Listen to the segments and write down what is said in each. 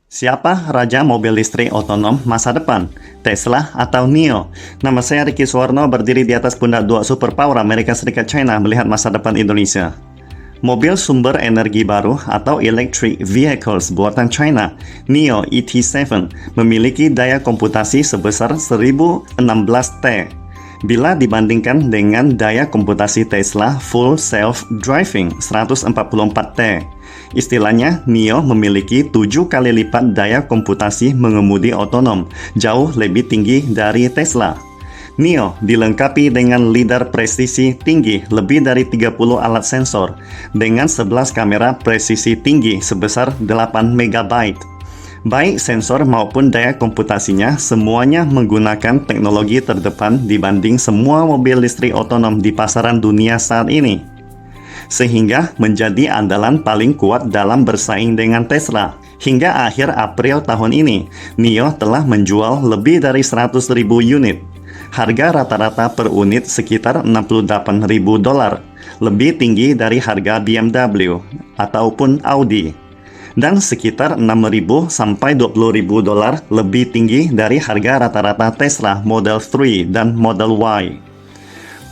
Siapa raja mobil listrik otonom masa depan? Tesla atau NIO? Nama saya Ricky Suwarno, berdiri di atas pundak dua superpower Amerika Serikat China melihat masa depan Indonesia. Mobil sumber energi baru atau electric vehicles buatan China, NIO ET7, memiliki daya komputasi sebesar 1016 T. Bila dibandingkan dengan daya komputasi Tesla Full Self-Driving 144 T. Istilahnya, NIO memiliki 7 kali lipat daya komputasi mengemudi otonom, jauh lebih tinggi dari Tesla. NIO dilengkapi dengan lidar presisi tinggi lebih dari 30 alat sensor, dengan 11 kamera presisi tinggi sebesar 8 MB. Baik sensor maupun daya komputasinya, semuanya menggunakan teknologi terdepan dibanding semua mobil listrik otonom di pasaran dunia saat ini, sehingga menjadi andalan paling kuat dalam bersaing dengan Tesla. Hingga akhir April tahun ini, NIO telah menjual lebih dari 100.000 unit. Harga rata-rata per unit sekitar $68.000, lebih tinggi dari harga BMW ataupun Audi, dan sekitar $6.000 sampai $20.000 lebih tinggi dari harga rata-rata Tesla Model 3 dan Model Y.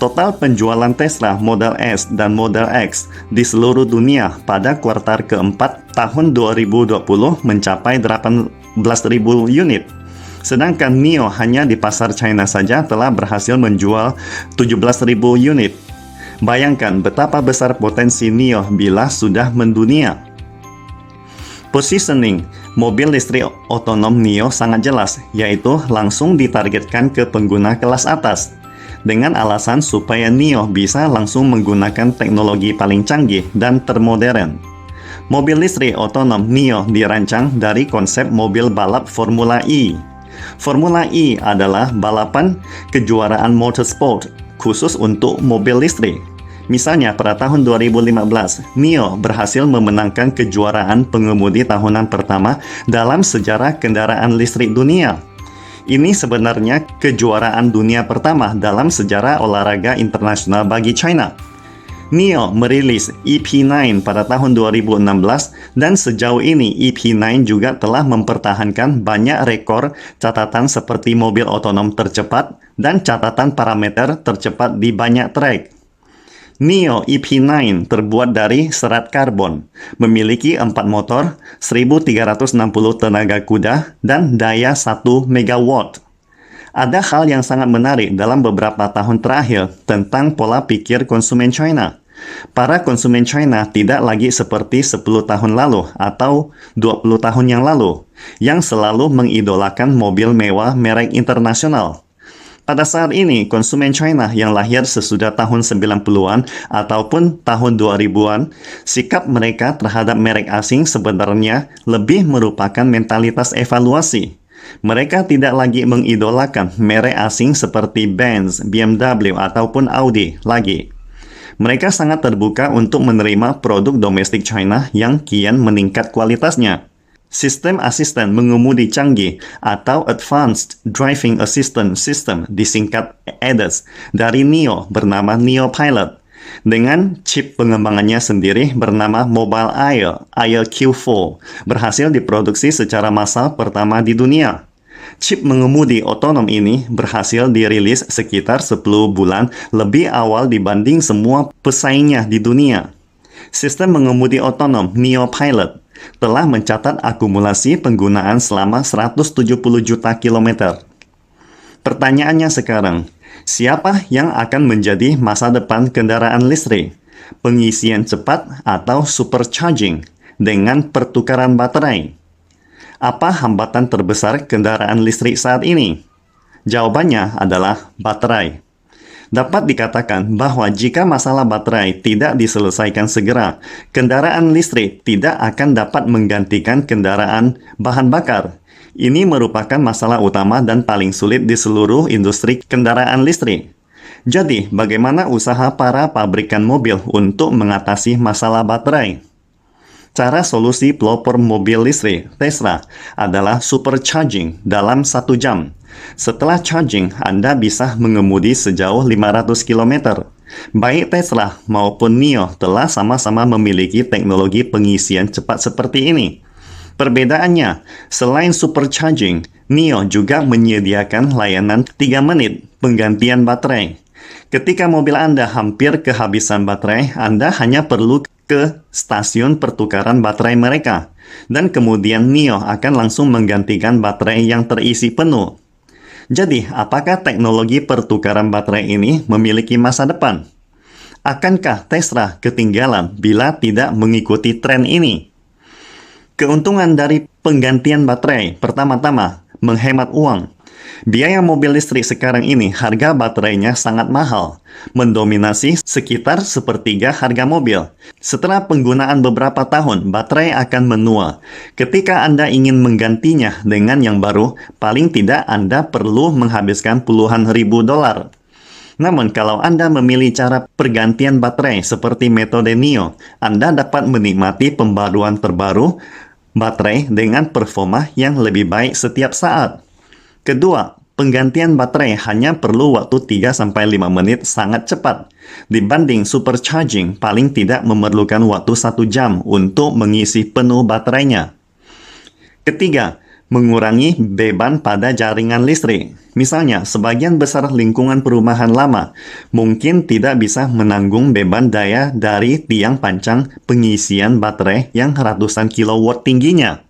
Total penjualan Tesla Model S dan Model X di seluruh dunia pada kuartal keempat tahun 2020 mencapai 18.000 unit. Sedangkan NIO hanya di pasar China saja telah berhasil menjual 17.000 unit. Bayangkan betapa besar potensi NIO bila sudah mendunia. Positioning mobil listrik otonom NIO sangat jelas, yaitu langsung ditargetkan ke pengguna kelas atas, dengan alasan supaya NIO bisa langsung menggunakan teknologi paling canggih dan termodern. Mobil listrik otonom NIO dirancang dari konsep mobil balap Formula E. Formula E adalah balapan kejuaraan motorsport khusus untuk mobil listrik. Misalnya pada tahun 2015, NIO berhasil memenangkan kejuaraan pengemudi tahunan pertama dalam sejarah kendaraan listrik dunia. Ini sebenarnya kejuaraan dunia pertama dalam sejarah olahraga internasional bagi China. NIO merilis EP9 pada tahun 2016 dan sejauh ini EP9 juga telah mempertahankan banyak rekor catatan seperti mobil otonom tercepat dan catatan parameter tercepat di banyak trek. NIO EP9 terbuat dari serat karbon, memiliki 4 motor, 1360 tenaga kuda, dan daya 1 MW. Ada hal yang sangat menarik dalam beberapa tahun terakhir tentang pola pikir konsumen China. Para konsumen China tidak lagi seperti 10 tahun lalu atau 20 tahun yang lalu, yang selalu mengidolakan mobil mewah merek internasional. Pada saat ini, konsumen China yang lahir sesudah tahun 90-an ataupun tahun 2000-an, sikap mereka terhadap merek asing sebenarnya lebih merupakan mentalitas evaluasi. Mereka tidak lagi mengidolakan merek asing seperti Benz, BMW, ataupun Audi lagi. Mereka sangat terbuka untuk menerima produk domestik China yang kian meningkat kualitasnya. Sistem asisten mengemudi canggih atau Advanced Driving Assistance System disingkat ADAS dari NIO bernama NIO Pilot, dengan chip pengembangannya sendiri bernama Mobile Air Q4 berhasil diproduksi secara massal pertama di dunia. Chip mengemudi otonom ini berhasil dirilis sekitar 10 bulan lebih awal dibanding semua pesaingnya di dunia. Sistem mengemudi otonom NIO Pilot telah mencatat akumulasi penggunaan selama 170 juta kilometer. Pertanyaannya sekarang, siapa yang akan menjadi masa depan kendaraan listrik? Pengisian cepat atau supercharging dengan pertukaran baterai? Apa hambatan terbesar kendaraan listrik saat ini? Jawabannya adalah baterai. Dapat dikatakan bahwa jika masalah baterai tidak diselesaikan segera, kendaraan listrik tidak akan dapat menggantikan kendaraan bahan bakar. Ini merupakan masalah utama dan paling sulit di seluruh industri kendaraan listrik. Jadi, bagaimana usaha para pabrikan mobil untuk mengatasi masalah baterai? Cara solusi pelopor mobil listrik Tesla adalah supercharging dalam 1 jam. Setelah charging, Anda bisa mengemudi sejauh 500 km. Baik Tesla maupun NIO telah sama-sama memiliki teknologi pengisian cepat seperti ini. Perbedaannya, selain supercharging, NIO juga menyediakan layanan 3 menit penggantian baterai. Ketika mobil Anda hampir kehabisan baterai, Anda hanya perlu ke stasiun pertukaran baterai mereka, dan kemudian NIO akan langsung menggantikan baterai yang terisi penuh. Jadi, apakah teknologi pertukaran baterai ini memiliki masa depan? Akankah Tesla ketinggalan bila tidak mengikuti tren ini? Keuntungan dari penggantian baterai, pertama-tama, menghemat uang. Biaya mobil listrik sekarang ini, harga baterainya sangat mahal, mendominasi sekitar sepertiga harga mobil. Setelah penggunaan beberapa tahun, baterai akan menua. Ketika Anda ingin menggantinya dengan yang baru, paling tidak Anda perlu menghabiskan puluhan ribu dolar. Namun, kalau Anda memilih cara pergantian baterai seperti metode NIO, Anda dapat menikmati pembaruan terbaru baterai dengan performa yang lebih baik setiap saat. Kedua, penggantian baterai hanya perlu waktu 3-5 menit sangat cepat. Dibanding supercharging, paling tidak memerlukan waktu 1 jam untuk mengisi penuh baterainya. Ketiga, mengurangi beban pada jaringan listrik. Misalnya, sebagian besar lingkungan perumahan lama mungkin tidak bisa menanggung beban daya dari tiang pancang pengisian baterai yang ratusan kilowatt tingginya.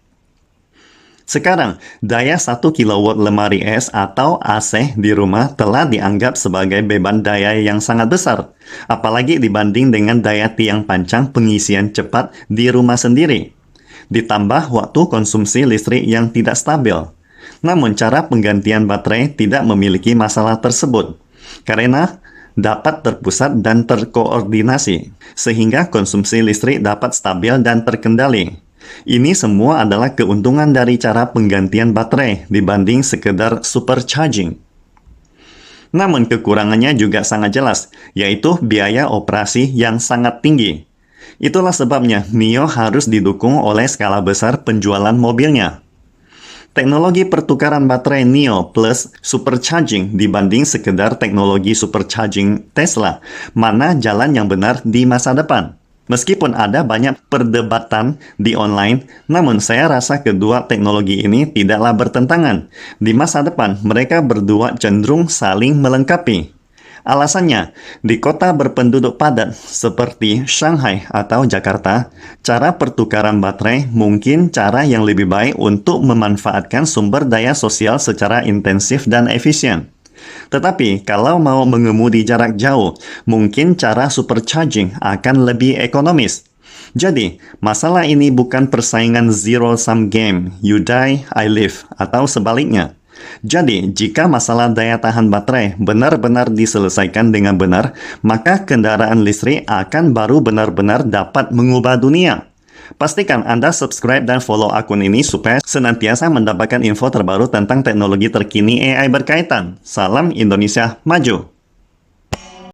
Sekarang, daya 1 kilowatt lemari es atau AC di rumah telah dianggap sebagai beban daya yang sangat besar, apalagi dibanding dengan daya tiang pancang pengisian cepat di rumah sendiri. Ditambah waktu konsumsi listrik yang tidak stabil. Namun cara penggantian baterai tidak memiliki masalah tersebut, karena dapat terpusat dan terkoordinasi, sehingga konsumsi listrik dapat stabil dan terkendali. Ini semua adalah keuntungan dari cara penggantian baterai dibanding sekedar supercharging. Namun kekurangannya juga sangat jelas, yaitu biaya operasi yang sangat tinggi. Itulah sebabnya NIO harus didukung oleh skala besar penjualan mobilnya. Teknologi pertukaran baterai NIO plus supercharging dibanding sekedar teknologi supercharging Tesla, mana jalan yang benar di masa depan? Meskipun ada banyak perdebatan di online, namun saya rasa kedua teknologi ini tidaklah bertentangan. Di masa depan, mereka berdua cenderung saling melengkapi. Alasannya, di kota berpenduduk padat seperti Shanghai atau Jakarta, cara pertukaran baterai mungkin cara yang lebih baik untuk memanfaatkan sumber daya sosial secara intensif dan efisien. Tetapi, kalau mau mengemudi jarak jauh, mungkin cara supercharging akan lebih ekonomis. Jadi, masalah ini bukan persaingan zero-sum game, you die, I live, atau sebaliknya. Jadi, jika masalah daya tahan baterai benar-benar diselesaikan dengan benar, maka kendaraan listrik akan baru benar-benar dapat mengubah dunia. Pastikan Anda subscribe dan follow akun ini supaya senantiasa mendapatkan info terbaru tentang teknologi terkini AI berkaitan. Salam Indonesia Maju!